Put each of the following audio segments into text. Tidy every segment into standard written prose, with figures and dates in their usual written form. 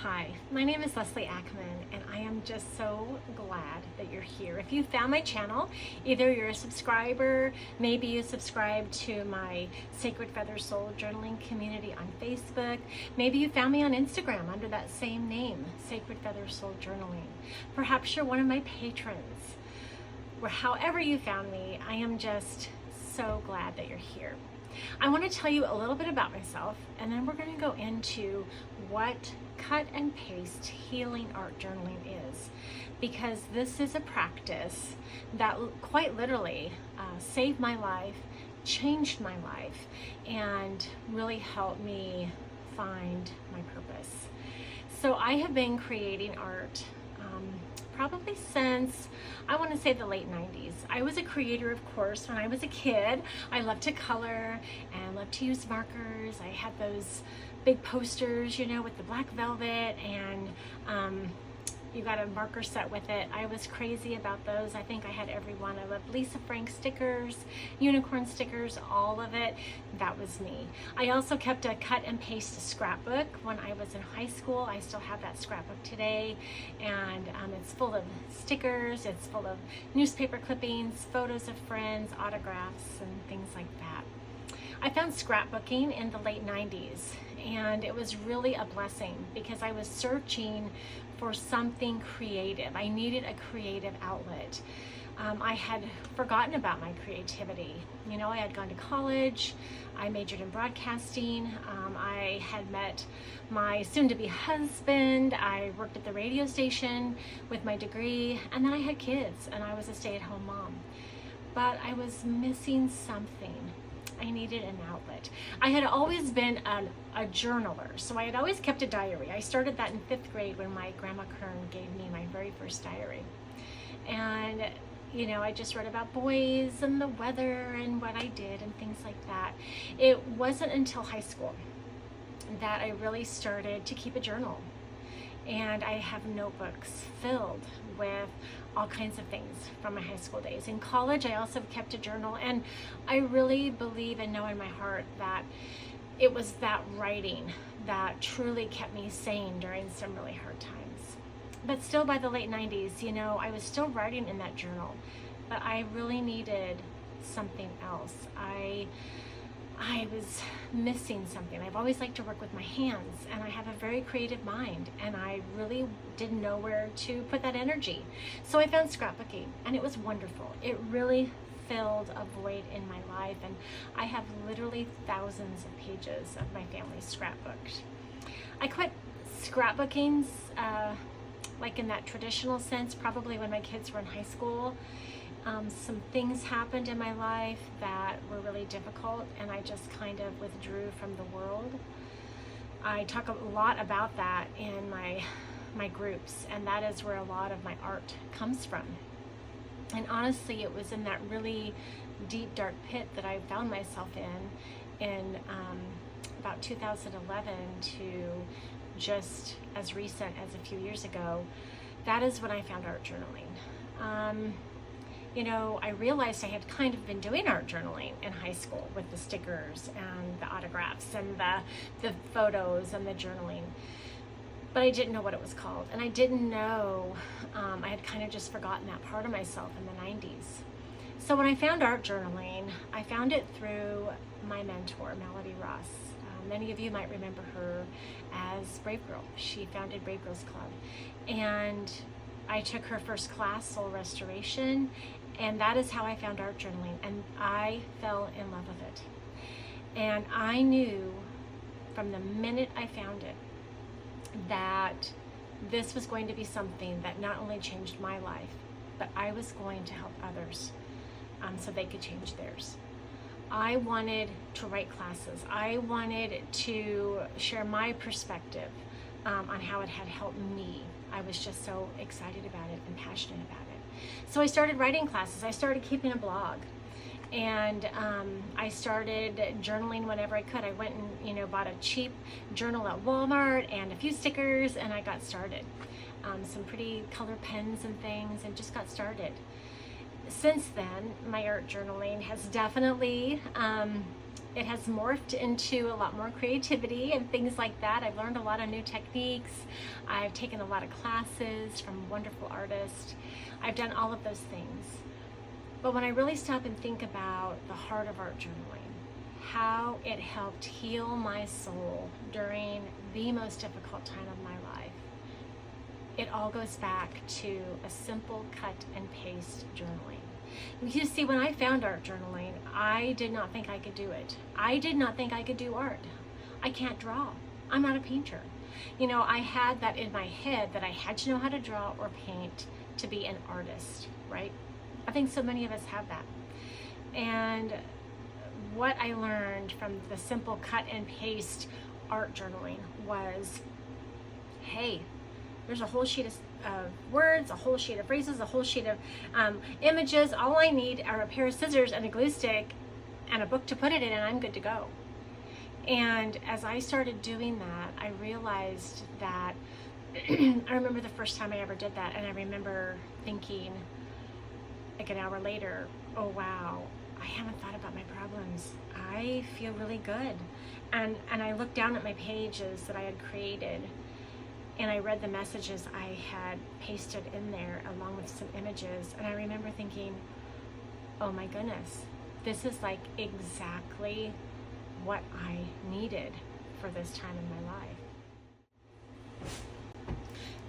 Hi, my name is Leslie Ackman, and I am just so glad that you're here. If you found my channel, either you're a subscriber, maybe you subscribe to my Sacred Feather Soul Journaling community on Facebook, maybe you found me on Instagram under that same name, Sacred Feather Soul Journaling. Perhaps you're one of my patrons. However you found me, I am just so glad that you're here. I want to tell you a little bit about myself, and then we're going to go into what cut and paste healing art journaling is, because this is a practice that quite literally saved my life, changed my life, and really helped me find my purpose. So I have been creating art probably since, I want to say, the late 90s. I was a creator, of course, when I was a kid. I loved to color and loved to use markers. I had those big posters, you know, with the black velvet, and you got a marker set with it. I was crazy about those. I think I had every one. I loved Lisa Frank stickers, unicorn stickers, all of it. That was me. I also kept a cut and paste scrapbook when I was in high school. I still have that scrapbook today, and it's full of stickers, it's full of newspaper clippings, photos of friends, autographs, and things like that. I found scrapbooking in the late 90s, and it was really a blessing because I was searching for something creative. I needed a creative outlet. I had forgotten about my creativity. You know, I had gone to college, I majored in broadcasting, I had met my soon-to-be husband, I worked at the radio station with my degree, and then I had kids, and I was a stay-at-home mom. But I was missing something. I needed an outlet. I had always been a journaler, so I had always kept a diary. I started that in 5th grade when my grandma Kern gave me my very first diary. And, you know, I just wrote about boys and the weather and what I did and things like that. It wasn't until high school that I really started to keep a journal. And I have notebooks filled with all kinds of things from my high school days. In college, I also kept a journal, and I really believe and know in my heart that it was that writing that truly kept me sane during some really hard times. But still, by the late 90s, you know, I was still writing in that journal, but I really needed something else. I was missing something. I've always liked to work with my hands, and I have a very creative mind, and I really didn't know where to put that energy. So I found scrapbooking, and it was wonderful. It really filled a void in my life, and I have literally thousands of pages of my family's scrapbooks. I quit scrapbooking, like in that traditional sense, probably when my kids were in high school. Some things happened in my life that were really difficult, and I just kind of withdrew from the world. I talk a lot about that in my groups, and that is where a lot of my art comes from. And honestly, it was in that really deep, dark pit that I found myself in about 2011 to just as recent as a few years ago. That is when I found art journaling. You know, I realized I had kind of been doing art journaling in high school with the stickers and the autographs and the photos and the journaling, but I didn't know what it was called, and I didn't know, I had kind of just forgotten that part of myself in the 90s. So when I found art journaling, I found it through my mentor, Melody Ross. Many of you might remember her as Brave Girl. She founded Brave Girls Club, and I took her first class, Soul Restoration, and that is how I found art journaling, and I fell in love with it. And I knew from the minute I found it that this was going to be something that not only changed my life, but I was going to help others so they could change theirs. I wanted to write classes. I wanted to share my perspective on how it had helped me. I was just so excited about it and passionate about it. So I started writing classes. I started keeping a blog, and I started journaling whenever I could. I went and, you know, bought a cheap journal at Walmart and a few stickers, and I got started. Some pretty color pens and things, and just got started. Since then, my art journaling has definitely It has morphed into a lot more creativity and things like that. I've learned a lot of new techniques. I've taken a lot of classes from wonderful artists. I've done all of those things. But when I really stop and think about the heart of art journaling, how it helped heal my soul during the most difficult time of my life, it all goes back to a simple cut and paste journaling. You see, when I found art journaling, I did not think I could do it. I did not think I could do art. I can't draw. I'm not a painter. You know, I had that in my head that I had to know how to draw or paint to be an artist, right? I think so many of us have that. And what I learned from the simple cut and paste art journaling was, hey, there's a whole sheet of words, a whole sheet of phrases, a whole sheet of images. All I need are a pair of scissors and a glue stick and a book to put it in, and I'm good to go. And as I started doing that, I realized that I remember the first time I ever did that, and I remember thinking like an hour later, oh wow, I haven't thought about my problems. I feel really good. And I looked down at my pages that I had created, and I read the messages I had pasted in there along with some images, and I remember thinking, oh my goodness, this is like exactly what I needed for this time in my life.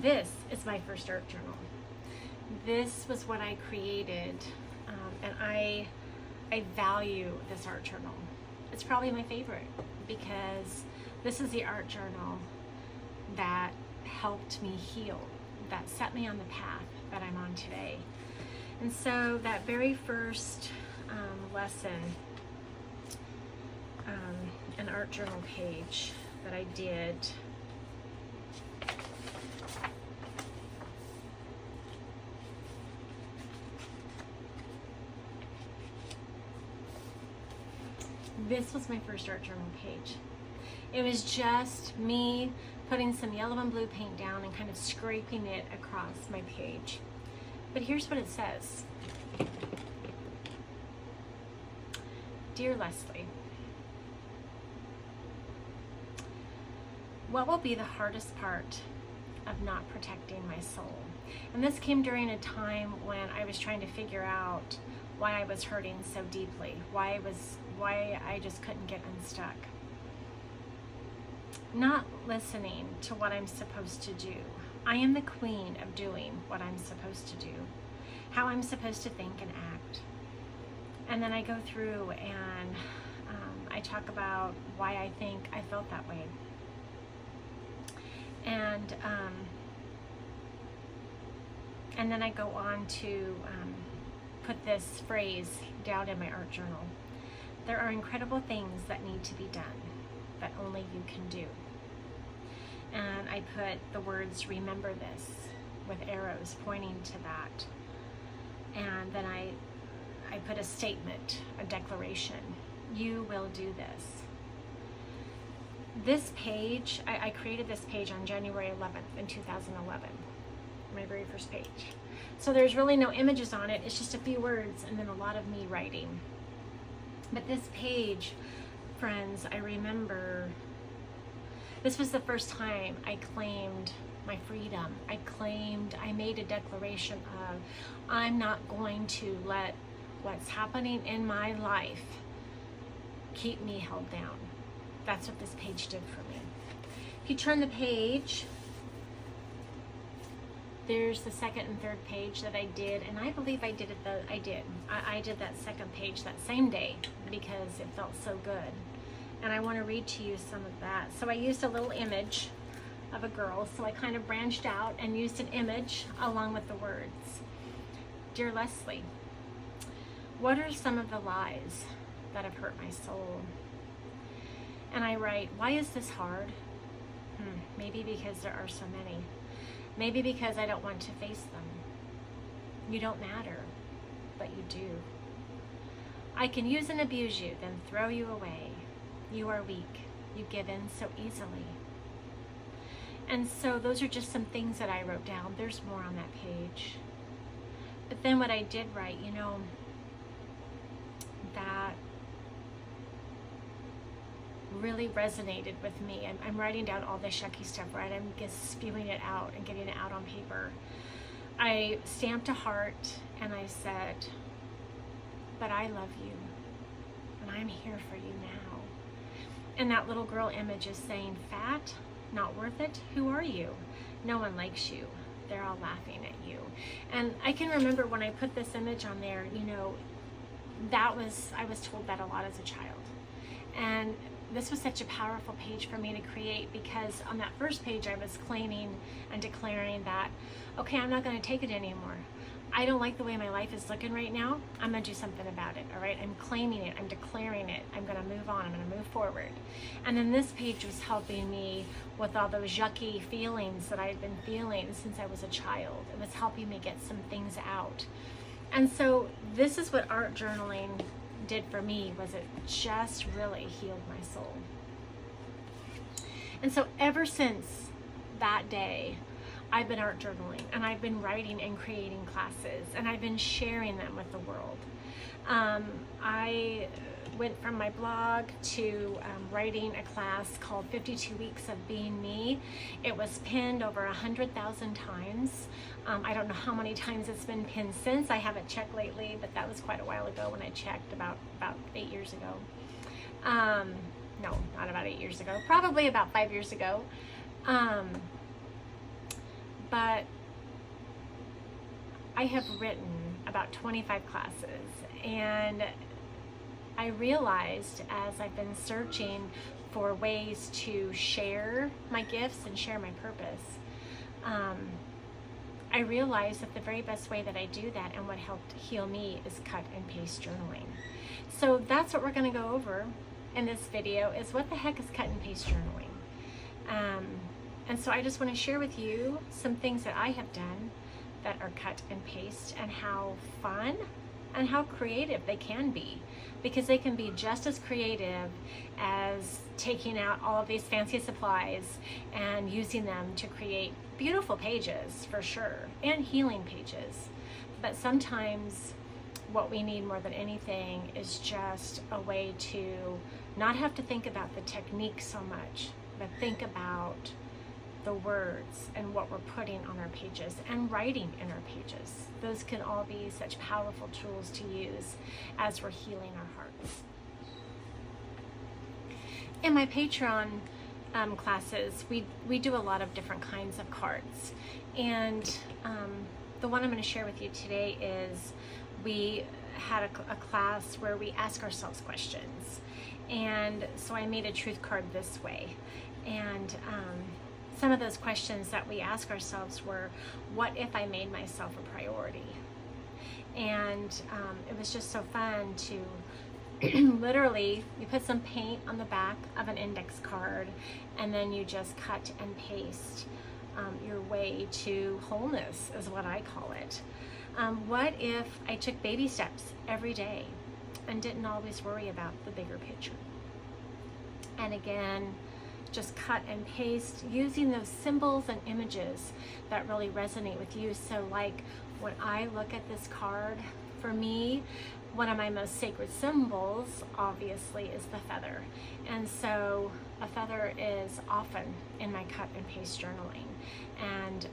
This is my first art journal. This was what I created, and I value this art journal. It's probably my favorite because this is the art journal that helped me heal, that set me on the path that I'm on today. And so that very first lesson, an art journal page that I did, this was my first art journal page. It was just me putting some yellow and blue paint down and kind of scraping it across my page. But here's what it says. Dear Leslie, what will be the hardest part of not protecting my soul? And this came during a time when I was trying to figure out why I was hurting so deeply, why I just couldn't get unstuck. Not listening to what I'm supposed to do. I am the queen of doing what I'm supposed to do, how I'm supposed to think and act. And then I go through and I talk about why I think I felt that way. And then I go on to put this phrase down in my art journal. There are incredible things that need to be done that only you can do. And I put the words, remember this, with arrows pointing to that. And then I put a statement, a declaration. You will do this. This page, I created this page on January 11th in 2011, my very first page. So there's really no images on it, it's just a few words and then a lot of me writing. But this page, friends, I remember this was the first time I claimed my freedom. I made a declaration of, I'm not going to let what's happening in my life keep me held down. That's what this page did for me. If you turn the page, there's the second and third page that I did, and I believe I did that second page that same day because it felt so good. And I want to read to you some of that. So I used a little image of a girl, so I kind of branched out and used an image along with the words. Dear Leslie, what are some of the lies that have hurt my soul? And I write, why is this hard? Maybe because there are so many. Maybe because I don't want to face them. You don't matter, but you do. I can use and abuse you, then throw you away. You are weak. You give in so easily. And so those are just some things that I wrote down. There's more on that page. But then what I did write, that really resonated with me. I'm writing down all this yucky stuff, right? I'm just spewing it out and getting it out on paper. I stamped a heart and I said, but I love you and I'm here for you now. And that little girl image is saying, fat, not worth it, who are you? No one likes you. They're all laughing at you. And I can remember when I put this image on there, you know, I was told that a lot as a child. And this was such a powerful page for me to create, because on that first page I was claiming and declaring that, okay, I'm not going to take it anymore. I don't like the way my life is looking right now. I'm going to do something about it, all right? I'm claiming it. I'm declaring it. I'm going to move on. I'm going to move forward. And then this page was helping me with all those yucky feelings that I'd been feeling since I was a child. It was helping me get some things out. And so this is what art journaling did for me, was it just really healed my soul. And so ever since that day, I've been art journaling, and I've been writing and creating classes, and I've been sharing them with the world. I went from my blog to writing a class called 52 Weeks of Being Me. It was pinned over 100,000 times. I don't know how many times it's been pinned since. I haven't checked lately, but that was quite a while ago when I checked, about 8 years ago. No, not about 8 years ago, probably about 5 years ago. But I have written about 25 classes, and I realized as I've been searching for ways to share my gifts and share my purpose, I realized that the very best way that I do that, and what helped heal me, is cut and paste journaling. So that's what we're going to go over in this video, is what the heck is cut and paste journaling. And so I just want to share with you some things that I have done that are cut and paste, and how fun and how creative they can be, because they can be just as creative as taking out all of these fancy supplies and using them to create beautiful pages, for sure, and healing pages. But sometimes what we need more than anything is just a way to not have to think about the technique so much, but think about the words and what we're putting on our pages and writing in our pages. Those can all be such powerful tools to use as we're healing our hearts. In my Patreon classes, we do a lot of different kinds of cards. And the one I'm going to share with you today is, we had a class where we ask ourselves questions. And so I made a truth card this way. And some of those questions that we ask ourselves were, what if I made myself a priority? And it was just so fun to literally, you put some paint on the back of an index card, and then you just cut and paste your way to wholeness, is what I call it. What if I took baby steps every day and didn't always worry about the bigger picture? And again, just cut and paste using those symbols and images that really resonate with you. So like when I look at this card, for me, one of my most sacred symbols obviously is the feather. And so a feather is often in my cut and paste journaling. And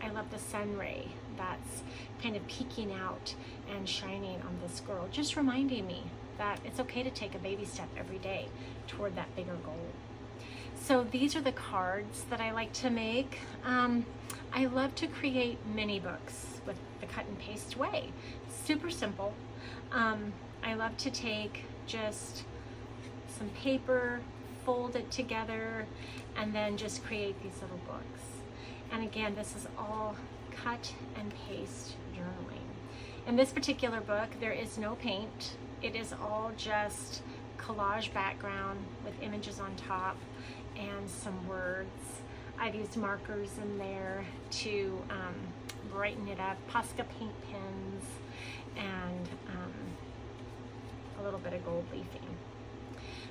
I love the sun ray that's kind of peeking out and shining on this girl, just reminding me that it's okay to take a baby step every day toward that bigger goal. So these are the cards that I like to make. I love to create mini books with the cut and paste way. Super simple. I love to take just some paper, fold it together, and then just create these little books. And again, this is all cut and paste journaling. In this particular book, there is no paint. It is all just collage background with images on top and some words. I've used markers in there to brighten it up, Posca paint pens, and a little bit of gold leafing.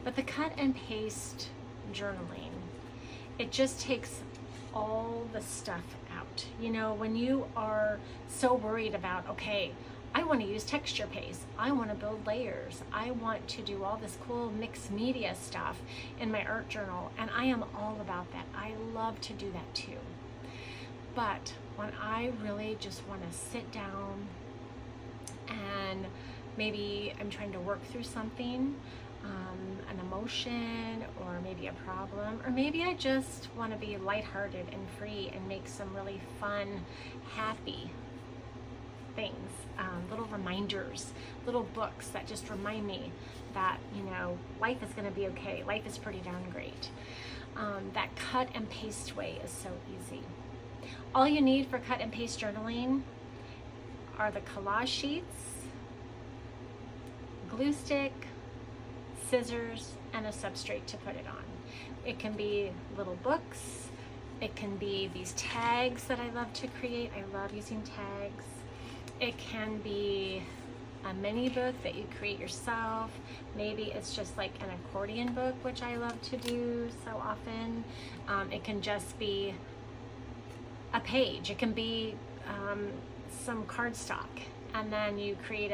But the cut and paste journaling, it just takes all the stuff out. You know, when you are so worried about, okay, I want to use texture paste. I want to build layers. I want to do all this cool mixed media stuff in my art journal, and I am all about that. I love to do that too. But when I really just want to sit down and maybe I'm trying to work through something, an emotion, or maybe a problem, or maybe I just want to be lighthearted and free and make some really fun, happy things, little reminders, little books that just remind me that, you know, life is going to be okay. Life is pretty darn great. That cut and paste way is so easy. All you need for cut and paste journaling are the collage sheets, glue stick, scissors, and a substrate to put it on. It can be little books. It can be these tags that I love to create. I love using tags. It can be a mini book that you create yourself. Maybe it's just like an accordion book, which I love to do so often. It can just be a page. It can be some cardstock, and then you create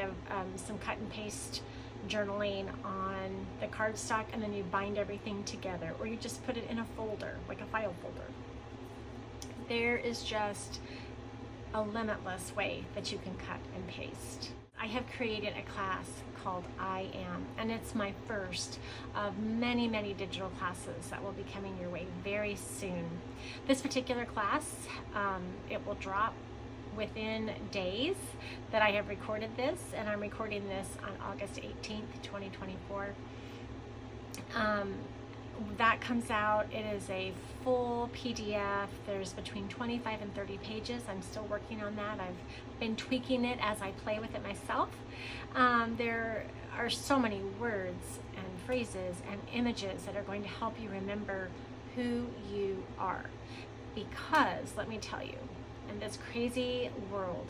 some cut and paste journaling on the cardstock, and then you bind everything together, or you just put it in a folder, like a file folder. There is just a limitless way that you can cut and paste. I have created a class called I Am, and it's my first of many, many digital classes that will be coming your way very soon. This particular class, it will drop within days that I have recorded this, and I'm recording this on August 18th, 2024. That comes out. It is a full PDF. There's between 25 and 30 pages. I'm still working on that. I've been tweaking it as I play with it myself. There are so many words and phrases and images that are going to help you remember who you are. Because, let me tell you, in this crazy world,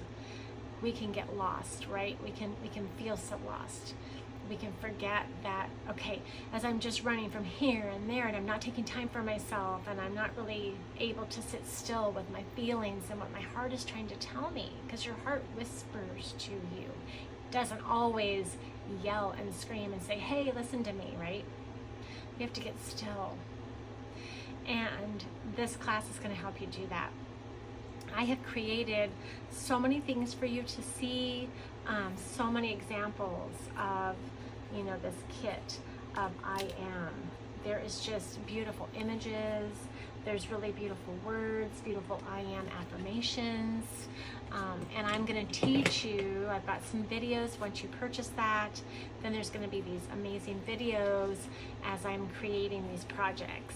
we can get lost, right? We can feel so lost. We can forget that, okay, as I'm just running from here and there, and I'm not taking time for myself, and I'm not really able to sit still with my feelings and what my heart is trying to tell me, because your heart whispers to you. It doesn't always yell and scream and say, hey, listen to me, right? You have to get still. And this class is going to help you do that. I have created so many things for you to see, so many examples of, you know, this kit of I Am. There is just beautiful images. There's really beautiful words, beautiful I Am affirmations. And I'm going to teach you, I've got some videos once you purchase that. Then there's going to be these amazing videos as I'm creating these projects.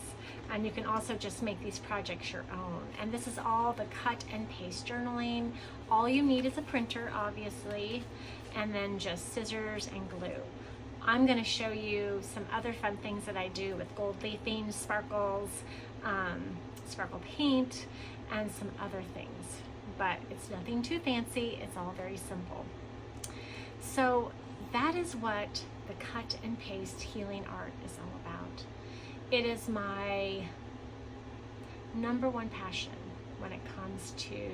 And you can also just make these projects your own. And this is all the cut and paste journaling. All you need is a printer, obviously, and then just scissors and glue. I'm going to show you some other fun things that I do with gold leafing, sparkles, sparkle paint, and some other things. But it's nothing too fancy. It's all very simple. So that is what the cut and paste healing art is all about. It is my number one passion when it comes to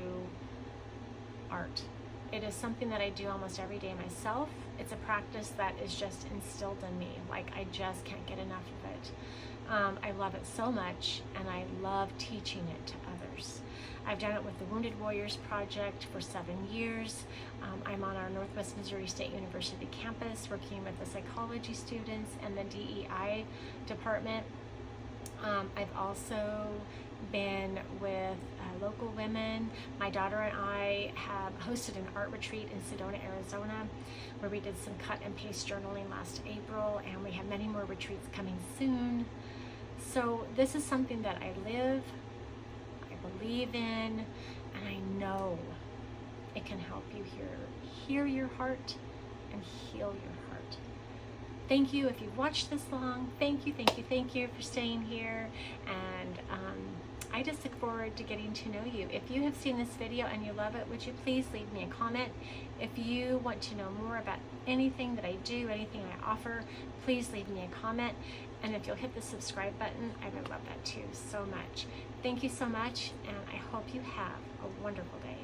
art. It is something that I do almost every day myself. It's a practice that is just instilled in me. Like, I just can't get enough of it. I love it so much, and I love teaching it to others. I've done it with the Wounded Warriors Project for 7 years. I'm on our Northwest Missouri State University campus working with the psychology students and the DEI department. I've also been with local women. My daughter and I have hosted an art retreat in Sedona, Arizona, where we did some cut and paste journaling last April, and we have many more retreats coming soon. So this is something that I live, I believe in, and I know it can help you hear your heart and heal your heart. Thank you if you've watched this long. Thank you for staying here. And I just look forward to getting to know you. If you have seen this video and you love it, would you please leave me a comment? If you want to know more about anything that I do, anything I offer, please leave me a comment. And if you'll hit the subscribe button, I would love that too so much. Thank you so much, and I hope you have a wonderful day.